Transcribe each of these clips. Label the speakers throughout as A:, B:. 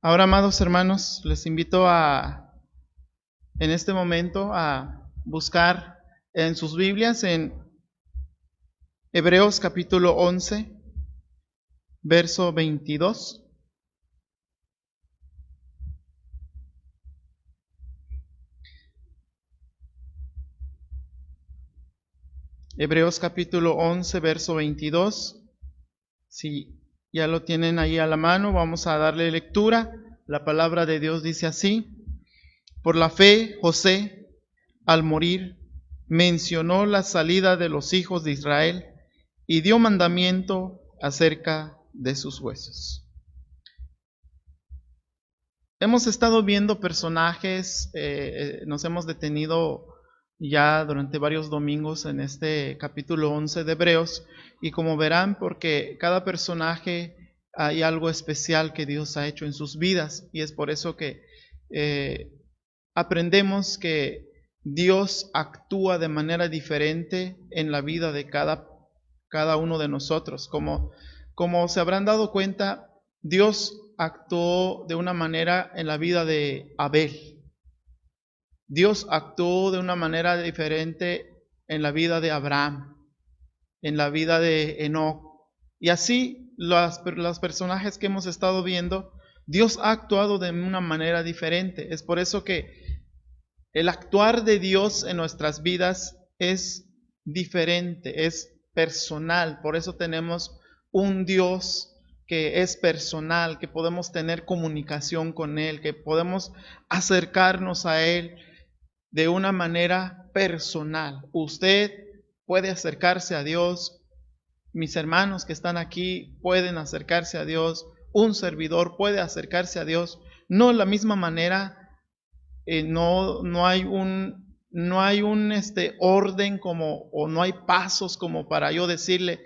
A: Ahora, amados hermanos, les invito en este momento a buscar en sus Biblias en Hebreos capítulo 11, verso 22. Hebreos capítulo 11, verso 22. Si ya lo tienen ahí a la mano, vamos a darle lectura. La palabra de Dios dice así: por la fe, José, al morir, mencionó la salida de los hijos de Israel y dio mandamiento acerca de sus huesos. Hemos estado viendo personajes, nos hemos detenido ya durante varios domingos en este capítulo 11 de Hebreos, y como verán, porque cada personaje hay algo especial que Dios ha hecho en sus vidas, y es por eso que aprendemos que Dios actúa de manera diferente en la vida de cada uno de nosotros. Como se habrán dado cuenta, Dios actuó de una manera en la vida de Abel. Dios actuó de una manera diferente en la vida de Abraham, en la vida de Enoc. Y así los personajes que hemos estado viendo, Dios ha actuado de una manera diferente. Es por eso que el actuar de Dios en nuestras vidas es diferente, es personal. Por eso tenemos un Dios que es personal, que podemos tener comunicación con Él, que podemos acercarnos a Él de una manera personal. Usted puede acercarse a Dios, mis hermanos que están aquí pueden acercarse a Dios, un servidor puede acercarse a Dios, no de la misma manera. No hay un orden como, o no hay pasos como para yo decirle,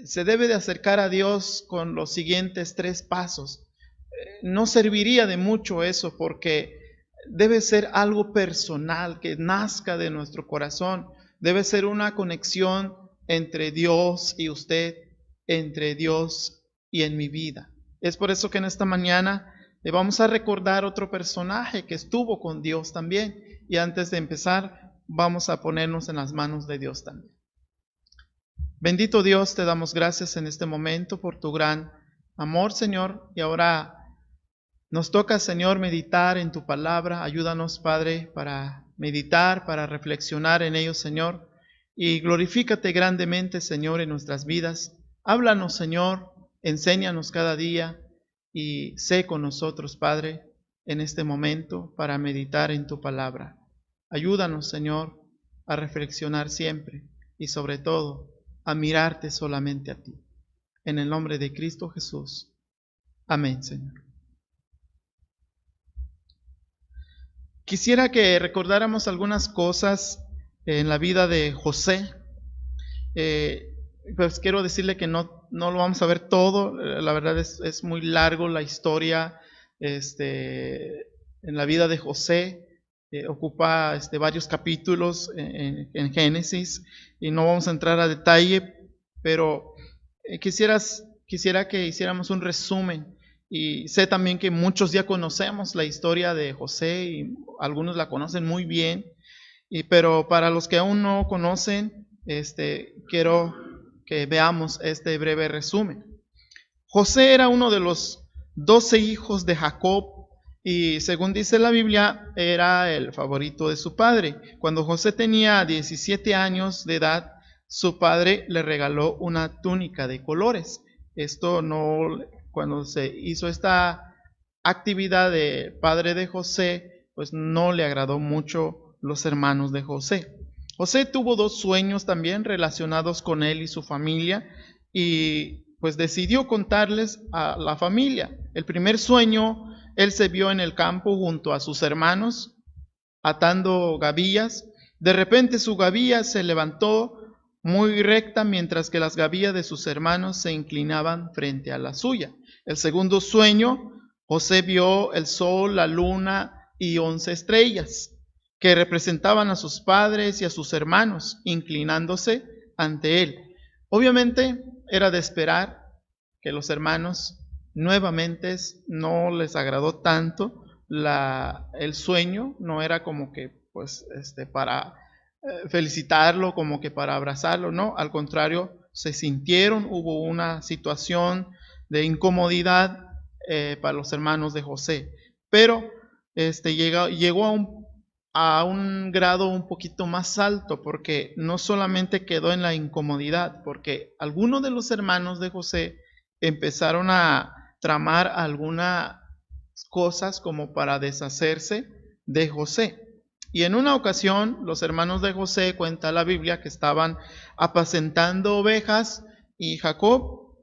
A: se debe de acercar a Dios con los siguientes 3 pasos. No serviría de mucho eso, porque debe ser algo personal que nazca de nuestro corazón. Debe ser una conexión entre Dios y usted, entre Dios y en mi vida. Es por eso que en esta mañana le vamos a recordar otro personaje que estuvo con Dios también. Y antes de empezar, vamos a ponernos en las manos de Dios también. Bendito Dios, te damos gracias en este momento por tu gran amor, Señor. Y ahora nos toca, Señor, meditar en tu palabra. Ayúdanos, Padre, para meditar, para reflexionar en ello, Señor. Y glorifícate grandemente, Señor, en nuestras vidas. Háblanos, Señor, enséñanos cada día y sé con nosotros, Padre, en este momento para meditar en tu palabra. Ayúdanos, Señor, a reflexionar siempre y sobre todo a mirarte solamente a ti. En el nombre de Cristo Jesús. Amén, Señor. Quisiera que recordáramos algunas cosas en la vida de José. Pues quiero decirle que no lo vamos a ver todo. La verdad es muy largo la historia en la vida de José. Ocupa varios capítulos en Génesis y no vamos a entrar a detalle, pero quisiera que hiciéramos un resumen. Y sé también que muchos ya conocemos la historia de José y algunos la conocen muy bien, pero para los que aún no conocen, quiero que veamos este breve resumen. José era uno de los 12 hijos de Jacob y, según dice la Biblia, era el favorito de su padre. Cuando José tenía 17 años de edad, su padre le regaló una túnica de colores. Cuando se hizo esta actividad de padre de José, pues no le agradó mucho los hermanos de José. José tuvo 2 sueños también relacionados con él y su familia, y pues decidió contarles a la familia. El primer sueño, él se vio en el campo junto a sus hermanos atando gavillas. De repente su gavilla se levantó muy recta, mientras que las gavillas de sus hermanos se inclinaban frente a la suya. El segundo sueño, José vio el sol, la luna y 11 estrellas, que representaban a sus padres y a sus hermanos, inclinándose ante él. Obviamente era de esperar que los hermanos nuevamente no les agradó tanto el sueño, no era como que pues para felicitarlo, como que para abrazarlo, no, al contrario, se sintieron, hubo una situación de incomodidad para los hermanos de José, pero llegó a un grado un poquito más alto, porque no solamente quedó en la incomodidad, porque algunos de los hermanos de José empezaron a tramar algunas cosas como para deshacerse de José. Y en una ocasión, los hermanos de José, cuenta la Biblia, que estaban apacentando ovejas y Jacob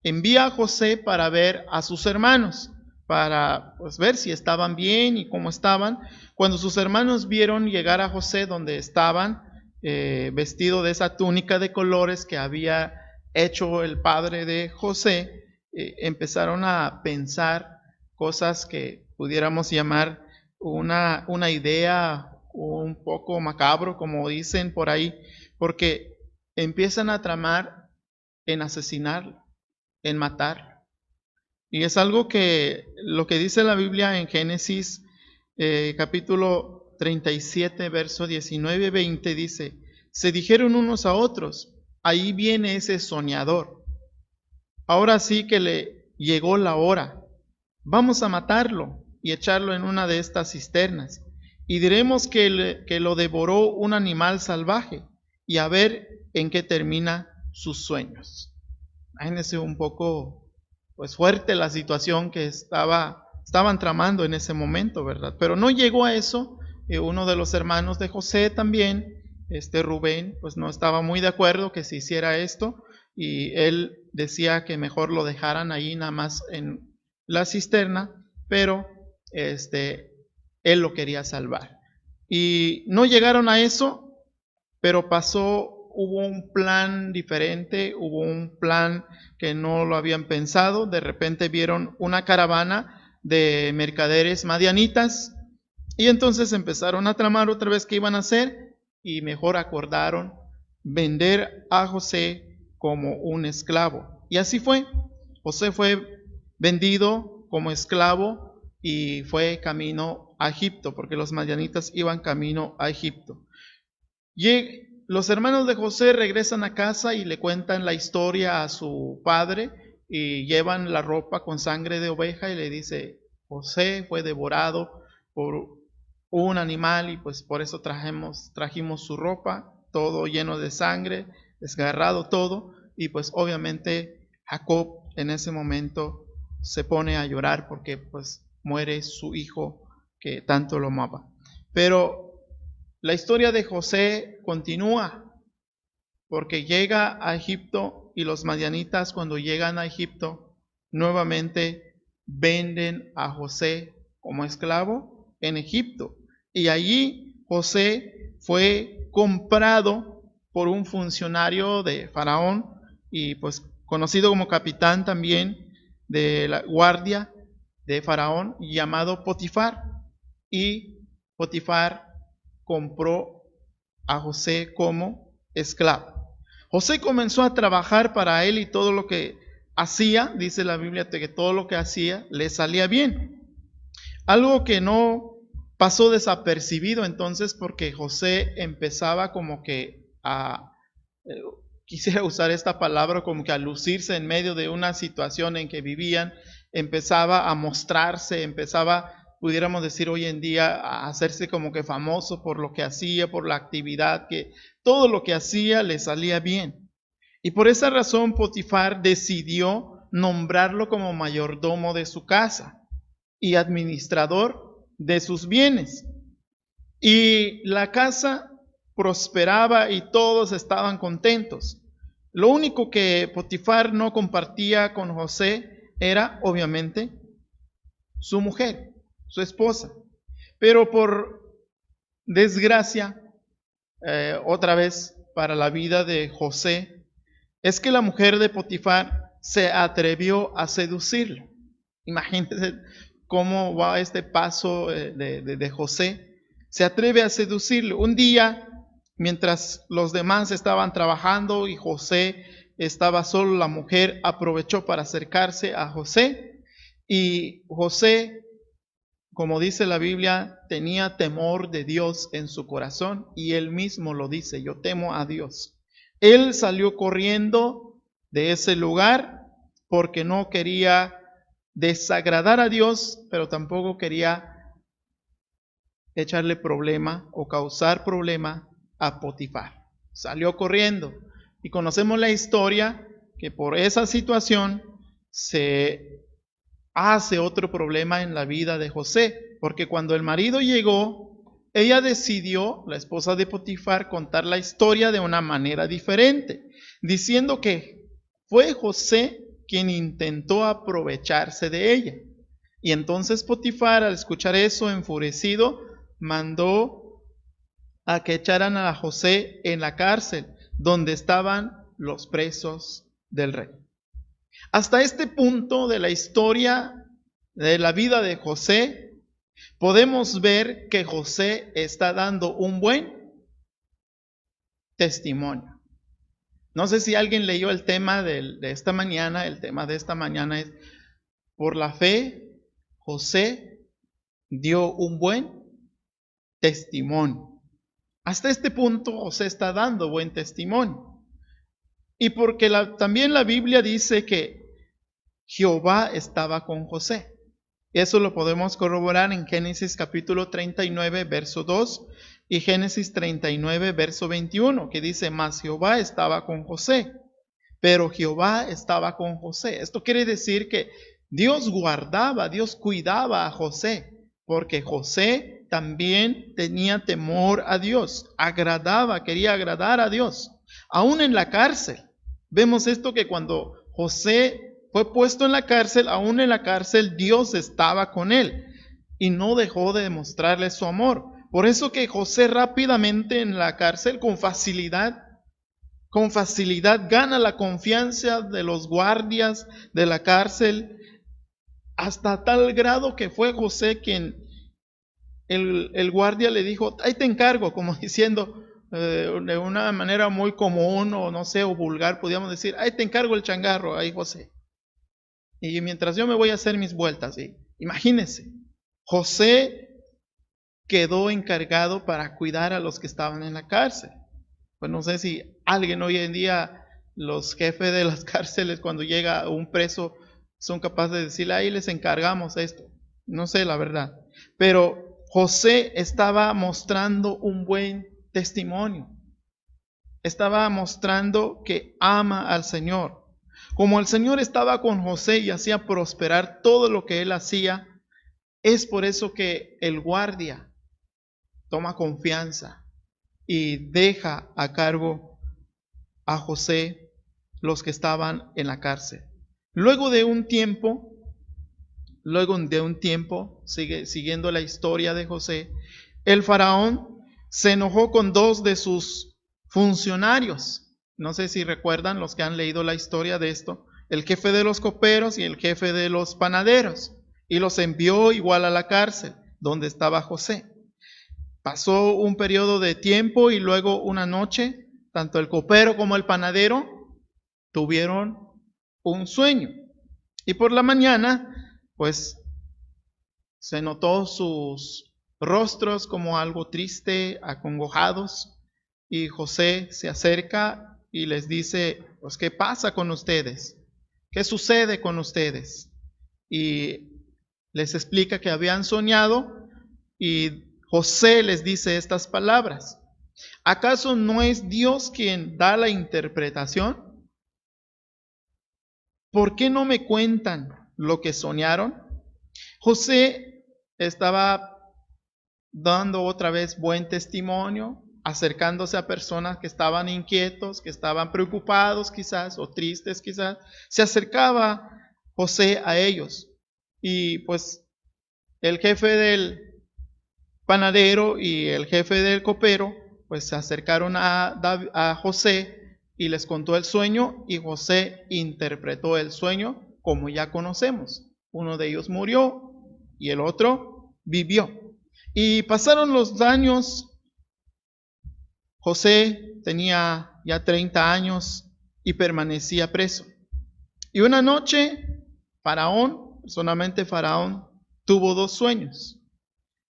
A: envía a José para ver a sus hermanos, para pues, ver si estaban bien y cómo estaban. Cuando sus hermanos vieron llegar a José donde estaban, vestido de esa túnica de colores que había hecho el padre de José, empezaron a pensar cosas que pudiéramos llamar una idea un poco macabro, como dicen por ahí, porque empiezan a tramar en asesinarlo, en matar. Y es algo que lo que dice la Biblia en Génesis capítulo 37, verso 19-20 dice, se dijeron unos a otros, ahí viene ese soñador. Ahora sí que le llegó la hora. Vamos a matarlo y echarlo en una de estas cisternas. Y diremos que lo devoró un animal salvaje y a ver en qué termina sus sueños. Imagínense un poco pues fuerte la situación que estaban tramando en ese momento, ¿verdad? Pero no llegó a eso. Uno de los hermanos de José también, Rubén, pues no estaba muy de acuerdo que se hiciera esto y él decía que mejor lo dejaran ahí nada más en la cisterna, pero él lo quería salvar. Y no llegaron a eso, pero hubo un plan diferente, hubo un plan que no lo habían pensado. De repente vieron una caravana de mercaderes madianitas y entonces empezaron a tramar otra vez qué iban a hacer y mejor acordaron vender a José como un esclavo. Y así fue. José fue vendido como esclavo y fue camino a Egipto, porque los madianitas iban camino a Egipto. Y los hermanos de José regresan a casa y le cuentan la historia a su padre y llevan la ropa con sangre de oveja y le dice, José fue devorado por un animal y pues por eso trajimos su ropa, todo lleno de sangre, desgarrado todo, y pues obviamente Jacob en ese momento se pone a llorar porque pues muere su hijo que tanto lo amaba. Pero la historia de José continúa porque llega a Egipto y los madianitas cuando llegan a Egipto nuevamente venden a José como esclavo en Egipto. Y allí José fue comprado por un funcionario de Faraón y pues conocido como capitán también de la guardia de Faraón llamado Potifar. Y Potifar compró a José como esclavo. José comenzó a trabajar para él y todo lo que hacía, dice la Biblia, que todo lo que hacía le salía bien. Algo que no pasó desapercibido entonces porque José empezaba como que quisiera usar esta palabra, como que a lucirse en medio de una situación en que vivían, empezaba a mostrarse, pudiéramos decir hoy en día, a hacerse como que famoso por lo que hacía, por la actividad, que todo lo que hacía le salía bien. Y por esa razón Potifar decidió nombrarlo como mayordomo de su casa y administrador de sus bienes. Y la casa prosperaba y todos estaban contentos. Lo único que Potifar no compartía con José era, obviamente, su mujer, su esposa. Pero por desgracia, otra vez para la vida de José, es que la mujer de Potifar se atrevió a seducirlo. Imagínense cómo va este paso de José. Se atreve a seducirlo. Un día, mientras los demás estaban trabajando y José estaba solo, la mujer aprovechó para acercarse a José Y José, como dice la Biblia, tenía temor de Dios en su corazón y él mismo lo dice, yo temo a Dios. Él salió corriendo de ese lugar porque no quería desagradar a Dios, pero tampoco quería echarle problema o causar problema a Potifar. Salió corriendo y conocemos la historia que por esa situación se hace otro problema en la vida de José, porque cuando el marido llegó, ella decidió, la esposa de Potifar, contar la historia de una manera diferente, diciendo que fue José quien intentó aprovecharse de ella. Y entonces Potifar, al escuchar eso, enfurecido, mandó a que echaran a José en la cárcel, donde estaban los presos del rey. Hasta este punto de la historia de la vida de José, podemos ver que José está dando un buen testimonio. No sé si alguien leyó el tema de esta mañana. El tema de esta mañana es: por la fe, José dio un buen testimonio. Hasta este punto José está dando buen testimonio. Y porque también la Biblia dice que Jehová estaba con José. Eso lo podemos corroborar en Génesis capítulo 39, verso 2 y Génesis 39, verso 21, que dice: mas Jehová estaba con José, pero Jehová estaba con José. Esto quiere decir que Dios guardaba, Dios cuidaba a José, porque José también tenía temor a Dios, quería agradar a Dios. Aún en la cárcel, vemos esto, que cuando José fue puesto en la cárcel, aún en la cárcel Dios estaba con él y no dejó de demostrarle su amor. Por eso que José rápidamente en la cárcel, con facilidad gana la confianza de los guardias de la cárcel, hasta tal grado que fue José quien el guardia le dijo: ahí te encargo, como diciendo, de una manera muy común o no sé, o vulgar, podríamos decir: ahí te encargo el changarro, ahí José. Y mientras yo me voy a hacer mis vueltas, ¿sí? Imagínense, José quedó encargado para cuidar a los que estaban en la cárcel. Pues no sé si alguien hoy en día, los jefes de las cárceles, cuando llega un preso, son capaces de decirle: ahí les encargamos esto. No sé la verdad. Pero José estaba mostrando un buen testimonio. Estaba mostrando que ama al Señor. Como el Señor estaba con José y hacía prosperar todo lo que él hacía, es por eso que el guardia toma confianza y deja a cargo a José los que estaban en la cárcel. Luego de un tiempo, siguiendo la historia de José, el faraón se enojó con dos de sus funcionarios. No sé si recuerdan los que han leído la historia de esto: el jefe de los coperos y el jefe de los panaderos, y los envió igual a la cárcel donde estaba José. Pasó un periodo de tiempo y luego una noche, tanto el copero como el panadero tuvieron un sueño. Y por la mañana, pues se notó sus rostros como algo triste, acongojados, y José se acerca y les dice: pues, ¿qué pasa con ustedes? ¿Qué sucede con ustedes? Y les explica que habían soñado, y José les dice estas palabras: ¿acaso no es Dios quien da la interpretación? ¿Por qué no me cuentan lo que soñaron? José estaba dando otra vez buen testimonio, acercándose a personas que estaban inquietos, que estaban preocupados quizás, o tristes quizás. Se acercaba José a ellos, y pues el jefe del panadero y el jefe del copero pues se acercaron a José y les contó el sueño, y José interpretó el sueño como ya conocemos. Uno de ellos murió y el otro vivió. Y pasaron los años. José tenía ya 30 años y permanecía preso. Y una noche, Faraón solamente Faraón tuvo 2 sueños.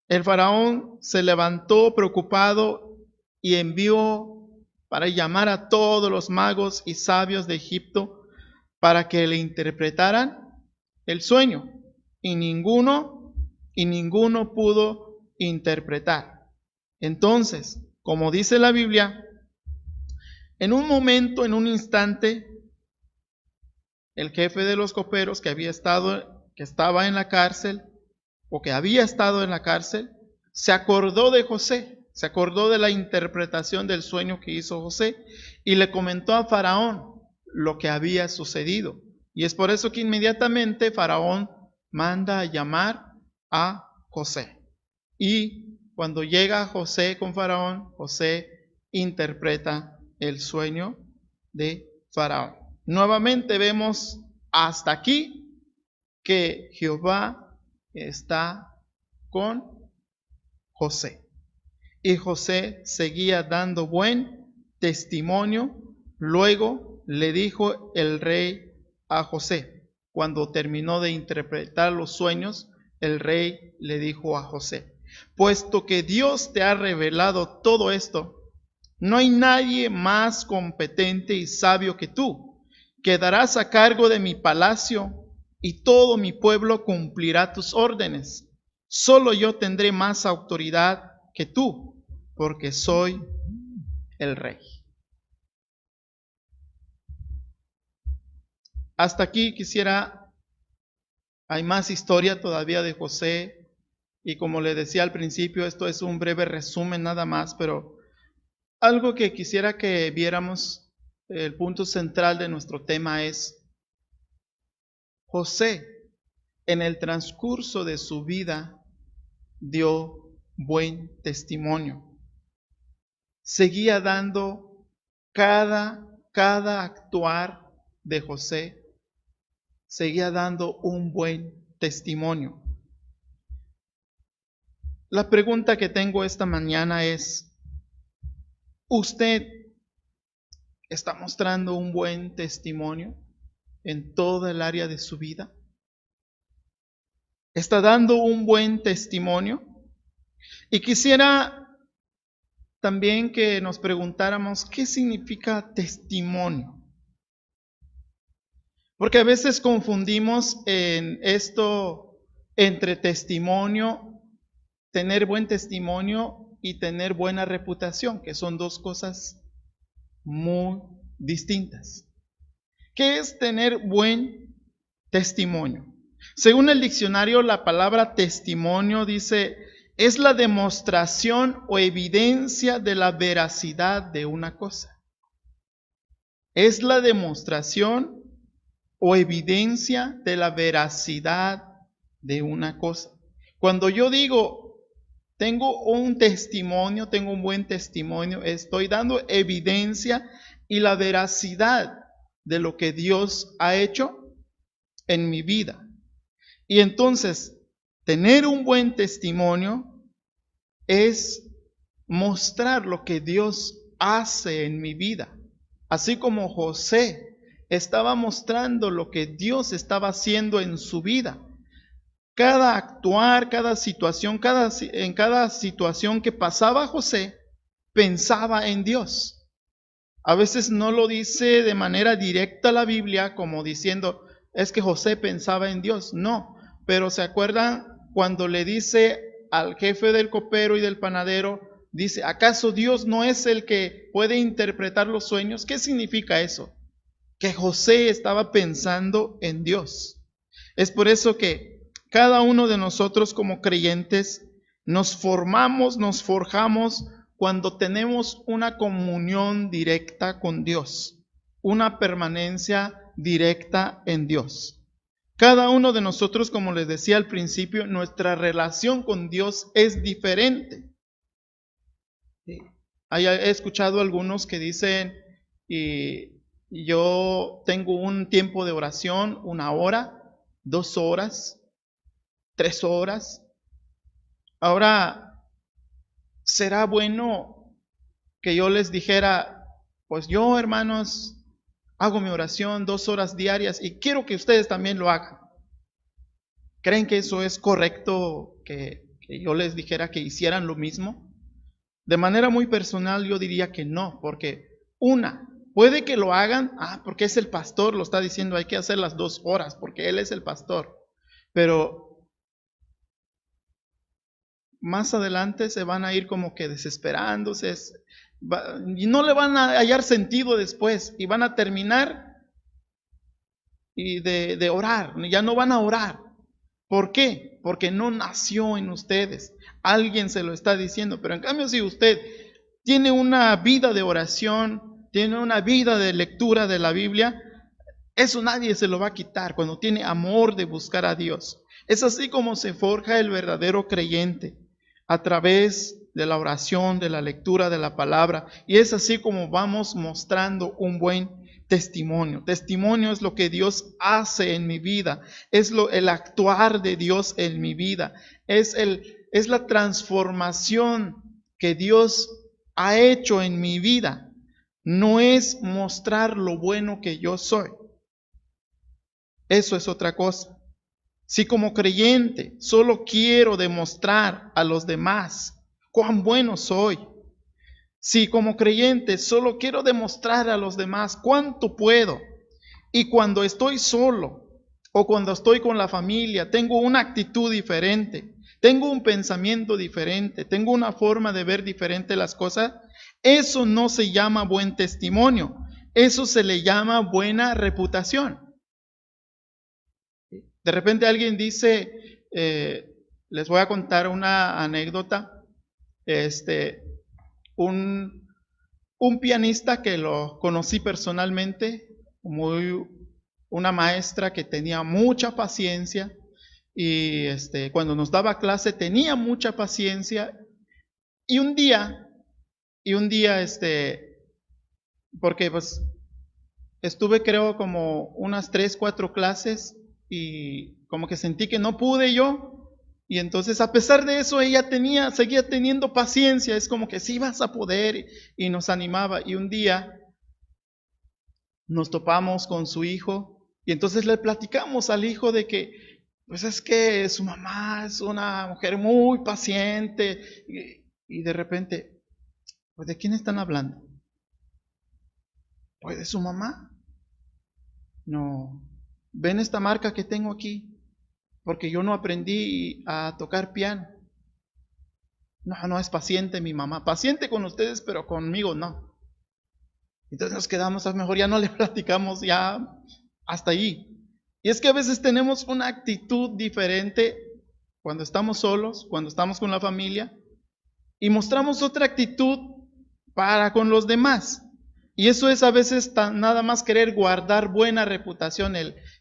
A: El faraón se levantó preocupado y envió para llamar a todos los magos y sabios de Egipto para que le interpretaran el sueño. Y ninguno pudo interpretar. Entonces, como dice la Biblia, en un momento, en un instante, el jefe de los coperos que estaba en la cárcel, o que había estado en la cárcel, se acordó de José, se acordó de la interpretación del sueño que hizo José y le comentó a Faraón lo que había sucedido. Y es por eso que inmediatamente Faraón manda a llamar a José. Y cuando llega José con Faraón, José interpreta el sueño de Faraón. Nuevamente vemos hasta aquí que Jehová está con José. Y José seguía dando buen testimonio. Luego le dijo el rey a José, cuando terminó de interpretar los sueños, el rey le dijo a José: puesto que Dios te ha revelado todo esto, no hay nadie más competente y sabio que tú. Quedarás a cargo de mi palacio y todo mi pueblo cumplirá tus órdenes. Solo yo tendré más autoridad que tú, porque soy el rey. Hasta aquí hay más historia todavía de José, y como le decía al principio, esto es un breve resumen nada más, pero algo que quisiera que viéramos, el punto central de nuestro tema es José. En el transcurso de su vida dio buen testimonio. Seguía dando cada actuar de José, seguía dando un buen testimonio. La pregunta que tengo esta mañana es: ¿usted está mostrando un buen testimonio en toda el área de su vida? ¿Está dando un buen testimonio? Y quisiera también que nos preguntáramos, ¿qué significa testimonio? Porque a veces confundimos en esto entre testimonio, tener buen testimonio y tener buena reputación, que son 2 cosas muy distintas. ¿Qué es tener buen testimonio? Según el diccionario, la palabra testimonio dice: es la demostración o evidencia de la veracidad de una cosa. Es la demostración o evidencia de la veracidad de una cosa. Cuando yo digo, tengo un testimonio, tengo un buen testimonio, estoy dando evidencia y la veracidad de lo que Dios ha hecho en mi vida. Y entonces, tener un buen testimonio es mostrar lo que Dios hace en mi vida. Así como José estaba mostrando lo que Dios estaba haciendo en su vida. Cada actuar, cada situación, en cada situación que pasaba José, pensaba en Dios. A veces no lo dice de manera directa la Biblia, como diciendo, es que José pensaba en Dios. No, pero ¿se acuerdan cuando le dice al jefe del copero y del panadero, dice, ¿acaso Dios no es el que puede interpretar los sueños? ¿Qué significa eso? Que José estaba pensando en Dios. Es por eso que cada uno de nosotros como creyentes nos formamos, nos forjamos cuando tenemos una comunión directa con Dios, una permanencia directa en Dios. Cada uno de nosotros, como les decía al principio, nuestra relación con Dios es diferente. He escuchado algunos que dicen, yo tengo un tiempo de oración, 1 hora, 2 horas, 3 horas. Ahora, ¿será bueno que yo les dijera, pues yo, hermanos, hago mi oración 2 horas diarias y quiero que ustedes también lo hagan? ¿Creen que eso es correcto que yo les dijera que hicieran lo mismo? De manera muy personal yo diría que no, porque puede que lo hagan, porque es el pastor, lo está diciendo, hay que hacer las 2 horas, porque él es el pastor. Pero más adelante se van a ir como que desesperándose y no le van a hallar sentido después y van a terminar y de orar, ya no van a orar. ¿Por qué? Porque no nació en ustedes. Alguien se lo está diciendo, pero en cambio si usted tiene una vida de oración, tiene una vida de lectura de la Biblia, eso nadie se lo va a quitar cuando tiene amor de buscar a Dios. Es así como se forja el verdadero creyente, a través de la oración, de la lectura de la palabra. Y es así como vamos mostrando un buen testimonio. Testimonio es lo que Dios hace en mi vida, es el actuar de Dios en mi vida, es la transformación que Dios ha hecho en mi vida. No es mostrar lo bueno que yo soy. Eso es otra cosa. Si como creyente solo quiero demostrar a los demás cuán bueno soy, si como creyente solo quiero demostrar a los demás cuánto puedo, y cuando estoy solo o cuando estoy con la familia tengo una actitud diferente, tengo un pensamiento diferente, tengo una forma de ver diferente las cosas, eso no se llama buen testimonio, eso se le llama buena reputación. De repente alguien dice, les voy a contar una anécdota, un pianista que lo conocí personalmente, una maestra que tenía mucha paciencia y cuando nos daba clase tenía mucha paciencia y un día, porque pues estuve creo como unas 3, 4 clases y como que sentí que no pude yo. Y entonces a pesar de eso ella seguía teniendo paciencia, es como que sí vas a poder y nos animaba. Y un día nos topamos con su hijo y entonces le platicamos al hijo de que pues es que su mamá es una mujer muy paciente y de repente, pues ¿de quién están hablando? Pues de su mamá. No, ven esta marca que tengo aquí, porque yo no aprendí a tocar piano. No es paciente mi mamá, paciente con ustedes, pero conmigo no. Entonces nos quedamos, a lo mejor ya no le platicamos, ya hasta allí. Y es que a veces tenemos una actitud diferente cuando estamos solos, cuando estamos con la familia, y mostramos otra actitud para con los demás. Y eso es a veces nada más querer guardar buena reputación,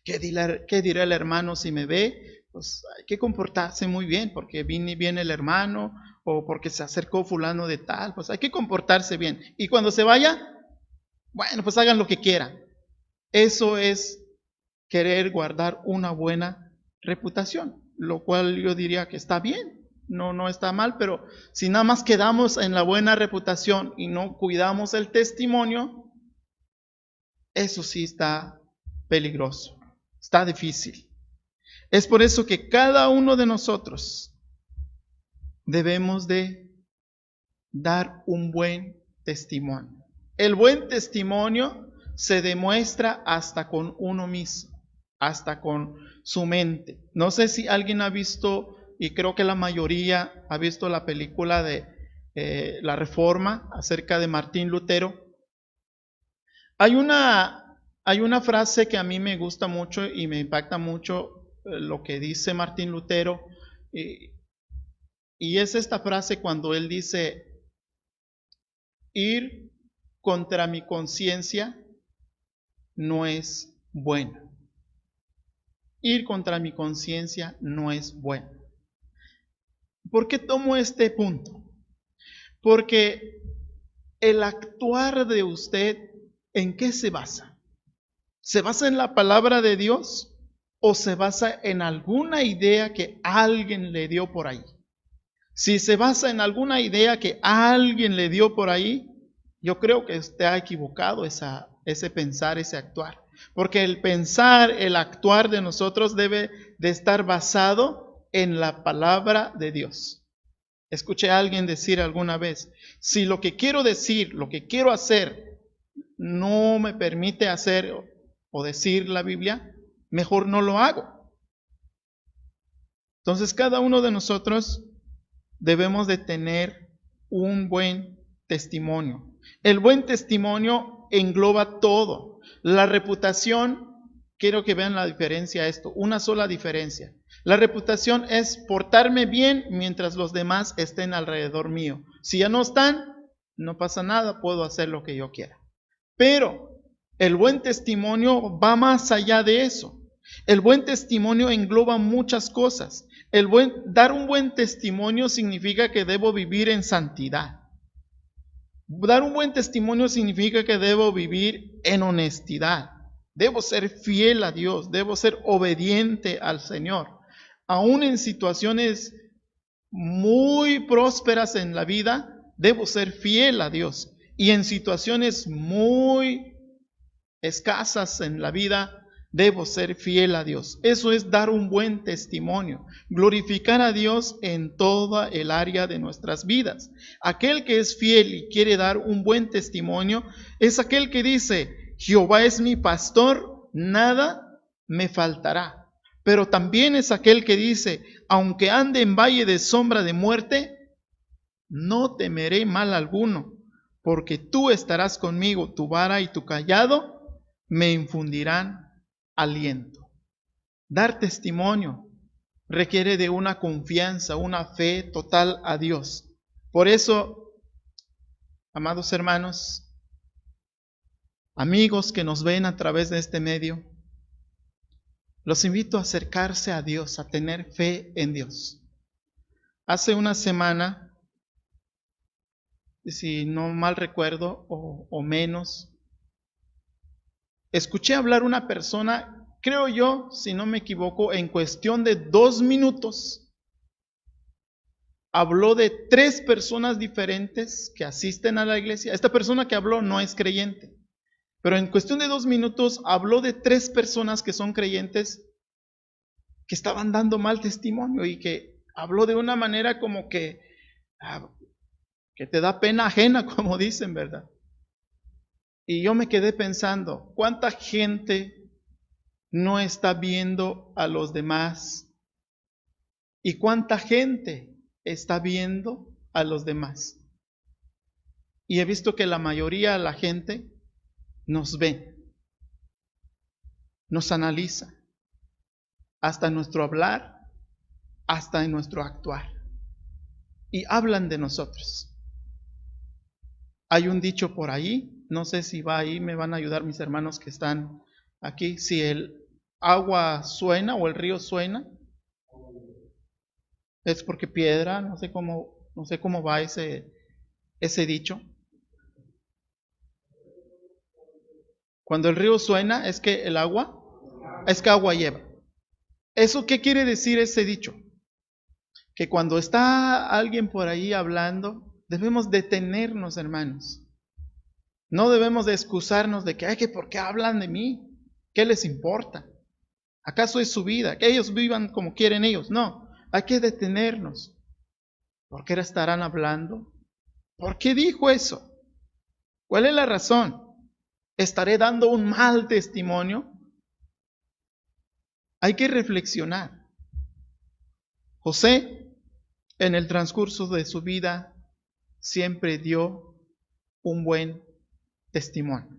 A: ¿qué dirá el hermano si me ve? Pues hay que comportarse muy bien, porque viene el hermano, o porque se acercó fulano de tal, pues hay que comportarse bien. Y cuando se vaya, bueno, pues hagan lo que quieran. Eso es querer guardar una buena reputación, lo cual yo diría que está bien. No está mal, pero si nada más quedamos en la buena reputación y no cuidamos el testimonio, eso sí está peligroso, está difícil. Es por eso que cada uno de nosotros debemos de dar un buen testimonio. El buen testimonio se demuestra hasta con uno mismo, hasta con su mente. No sé si alguien ha visto, y creo que la mayoría ha visto la película de La Reforma acerca de Martín Lutero. Hay una frase que a mí me gusta mucho y me impacta mucho lo que dice Martín Lutero, y es esta frase cuando él dice: ir contra mi conciencia no es bueno. Ir contra mi conciencia no es bueno. ¿Por qué tomo este punto? Porque el actuar de usted, ¿en qué se basa? ¿Se basa en la palabra de Dios o se basa en alguna idea que alguien le dio por ahí? Si se basa en alguna idea que alguien le dio por ahí, yo creo que usted ha equivocado esa ese pensar, ese actuar. Porque el pensar, el actuar de nosotros debe de estar basado en la palabra de Dios. Escuché a alguien decir alguna vez, si lo que quiero decir, lo que quiero hacer, no me permite hacer o decir la Biblia, mejor no lo hago. Entonces cada uno de nosotros debemos de tener un buen testimonio. El buen testimonio engloba todo. La reputación, quiero que vean la diferencia a esto, una sola diferencia. La reputación es portarme bien mientras los demás estén alrededor mío. Si ya no están, no pasa nada, puedo hacer lo que yo quiera. Pero el buen testimonio va más allá de eso. El buen testimonio engloba muchas cosas. Dar un buen testimonio significa que debo vivir en santidad. Dar un buen testimonio significa que debo vivir en honestidad. Debo ser fiel a Dios, debo ser obediente al Señor. Aún en situaciones muy prósperas en la vida, debo ser fiel a Dios. Y en situaciones muy escasas en la vida, debo ser fiel a Dios. Eso es dar un buen testimonio, glorificar a Dios en toda el área de nuestras vidas. Aquel que es fiel y quiere dar un buen testimonio es aquel que dice, Jehová es mi pastor, nada me faltará. Pero también es aquel que dice, aunque ande en valle de sombra de muerte, no temeré mal alguno, porque tú estarás conmigo, tu vara y tu cayado me infundirán aliento. Dar testimonio requiere de una confianza, una fe total a Dios. Por eso, amados hermanos, amigos que nos ven a través de este medio, los invito a acercarse a Dios, a tener fe en Dios. Hace una semana, si no mal recuerdo o menos, escuché hablar una persona, creo yo, si no me equivoco, en cuestión de 2 minutos, habló de 3 personas diferentes que asisten a la iglesia. Esta persona que habló no es creyente, pero en cuestión de 2 minutos habló de 3 personas que son creyentes que estaban dando mal testimonio y que habló de una manera como que te da pena ajena, como dicen, ¿verdad? Y yo me quedé pensando, ¿cuánta gente no está viendo a los demás? ¿Y cuánta gente está viendo a los demás? Y he visto que la mayoría de la gente nos ve, nos analiza, hasta en nuestro hablar, hasta en nuestro actuar. Y hablan de nosotros. Hay un dicho por ahí, no sé si va ahí, me van a ayudar mis hermanos que están aquí, si el agua suena o el río suena, es porque piedra, no sé cómo va ese dicho. Cuando el río suena es que agua lleva. ¿Eso qué quiere decir ese dicho? Que cuando está alguien por ahí hablando, debemos detenernos, hermanos. No debemos de excusarnos de que ¿por qué hablan de mí? ¿Qué les importa? ¿Acaso es su vida? Que ellos vivan como quieren ellos. No, hay que detenernos. ¿Por qué estarán hablando? ¿Por qué dijo eso? ¿Cuál es la razón? ¿Estaré dando un mal testimonio? Hay que reflexionar. José, en el transcurso de su vida, siempre dio un buen testimonio.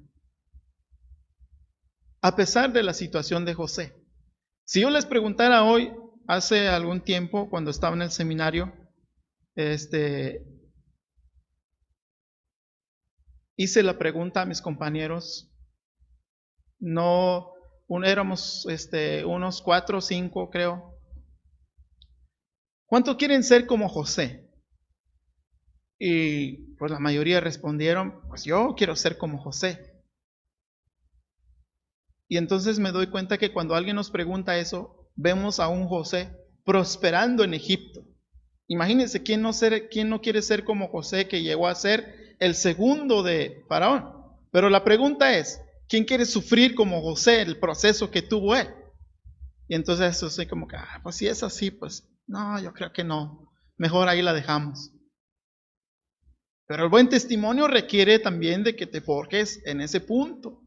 A: A pesar de la situación de José. Si yo les preguntara hoy, hace algún tiempo, cuando estaba en el seminario, hice la pregunta a mis compañeros. Éramos unos 4 o 5, creo. ¿Cuántos quieren ser como José? Y pues la mayoría respondieron, pues yo quiero ser como José. Y entonces me doy cuenta que cuando alguien nos pregunta eso, vemos a un José prosperando en Egipto. Imagínense quién no quiere ser como José, que llegó a ser el segundo de Faraón. Pero la pregunta es, ¿Quién quiere sufrir como José el proceso que tuvo él? Y entonces eso es como que, pues si es así, pues no, yo creo que no. Mejor ahí la dejamos. Pero el buen testimonio requiere también de que te forjes en ese punto.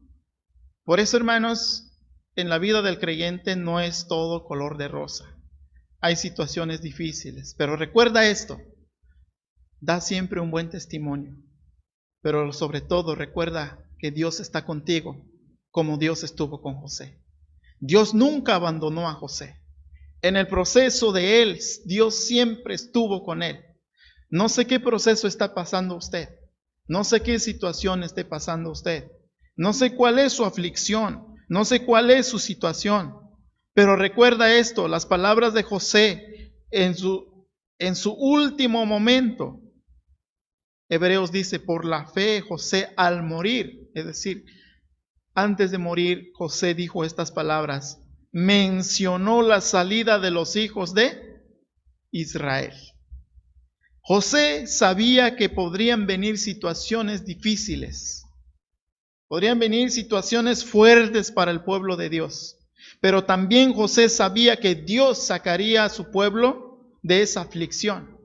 A: Por eso, hermanos, en la vida del creyente no es todo color de rosa. Hay situaciones difíciles, pero recuerda esto, da siempre un buen testimonio, pero sobre todo recuerda que Dios está contigo como Dios estuvo con José. Dios nunca abandonó a José. En el proceso de él, Dios siempre estuvo con él. No sé qué proceso está pasando usted. No sé qué situación esté pasando usted. No sé cuál es su aflicción. No sé cuál es su situación. Pero recuerda esto, las palabras de José en su último momento. Hebreos dice, por la fe José al morir, es decir, antes de morir José dijo estas palabras, mencionó la salida de los hijos de Israel. José sabía que podrían venir situaciones difíciles, podrían venir situaciones fuertes para el pueblo de Dios, pero también José sabía que Dios sacaría a su pueblo de esa aflicción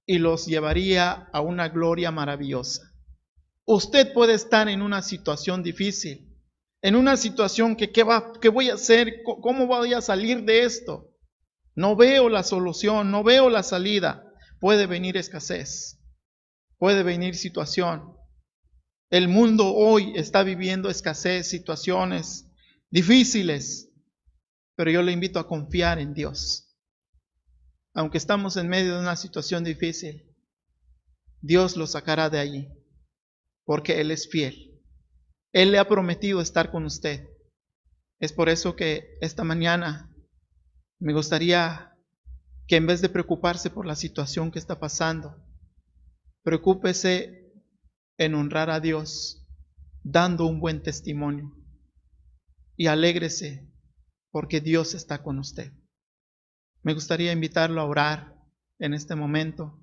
A: y los llevaría a una gloria maravillosa. Usted puede estar en una situación difícil, en una situación que ¿qué voy a hacer? ¿Cómo voy a salir de esto? No veo la solución, no veo la salida. Puede venir escasez, puede venir situación. El mundo hoy está viviendo escasez, situaciones difíciles, pero yo le invito a confiar en Dios. Aunque estamos en medio de una situación difícil, Dios lo sacará de allí, porque Él es fiel. Él le ha prometido estar con usted. Es por eso que esta mañana me gustaría que en vez de preocuparse por la situación que está pasando, preocúpese en honrar a Dios, dando un buen testimonio. Y alégrese porque Dios está con usted. Me gustaría invitarlo a orar en este momento.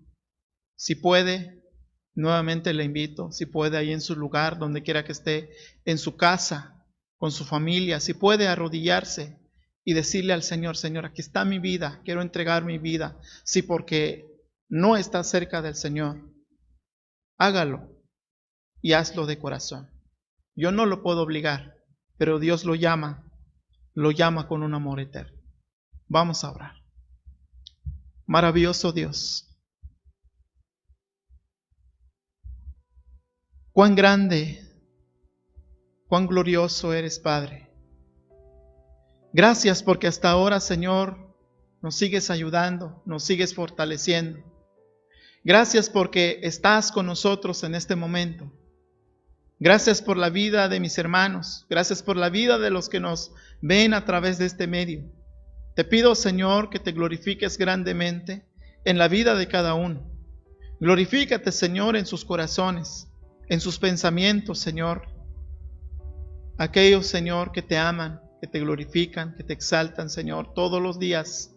A: Si puede, nuevamente le invito, si puede ahí en su lugar, donde quiera que esté, en su casa, con su familia, si puede arrodillarse y decirle al Señor, Señor, aquí está mi vida, quiero entregar mi vida. Si porque no está cerca del Señor, hágalo y hazlo de corazón. Yo no lo puedo obligar, pero Dios lo llama con un amor eterno. Vamos a orar. Maravilloso Dios, cuán grande, cuán glorioso eres, Padre. Gracias porque hasta ahora, Señor, nos sigues ayudando, nos sigues fortaleciendo. Gracias porque estás con nosotros en este momento. Gracias por la vida de mis hermanos. Gracias por la vida de los que nos ven a través de este medio. Te pido, Señor, que te glorifiques grandemente en la vida de cada uno. Glorifícate, Señor, en sus corazones, en sus pensamientos, Señor. Aquellos, Señor, que te aman, que te glorifican, que te exaltan, Señor, todos los días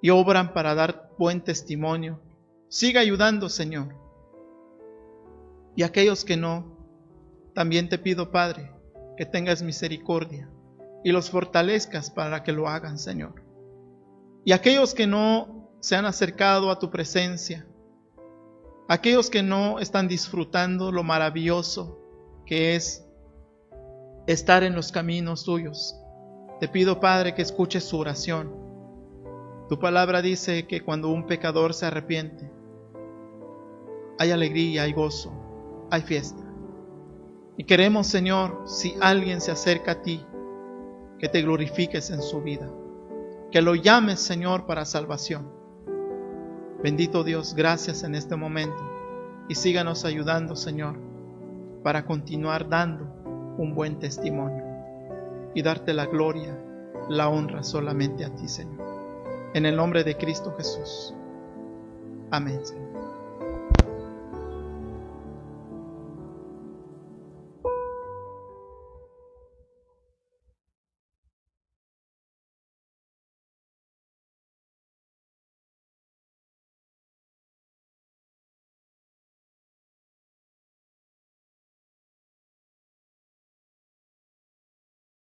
A: y obran para dar buen testimonio. Siga ayudando, Señor. Y aquellos que no, también te pido, Padre, que tengas misericordia y los fortalezcas para que lo hagan, Señor. Y aquellos que no se han acercado a tu presencia, aquellos que no están disfrutando lo maravilloso que es estar en los caminos tuyos, te pido, Padre, que escuches su oración. Tu palabra dice que cuando un pecador se arrepiente, hay alegría, hay gozo, hay fiesta. Y queremos, Señor, si alguien se acerca a ti, que te glorifiques en su vida, que lo llames, Señor, para salvación. Bendito Dios, gracias en este momento y síganos ayudando, Señor, para continuar dando un buen testimonio y darte la gloria, la honra solamente a ti, Señor. En el nombre de Cristo Jesús. Amén, Señor.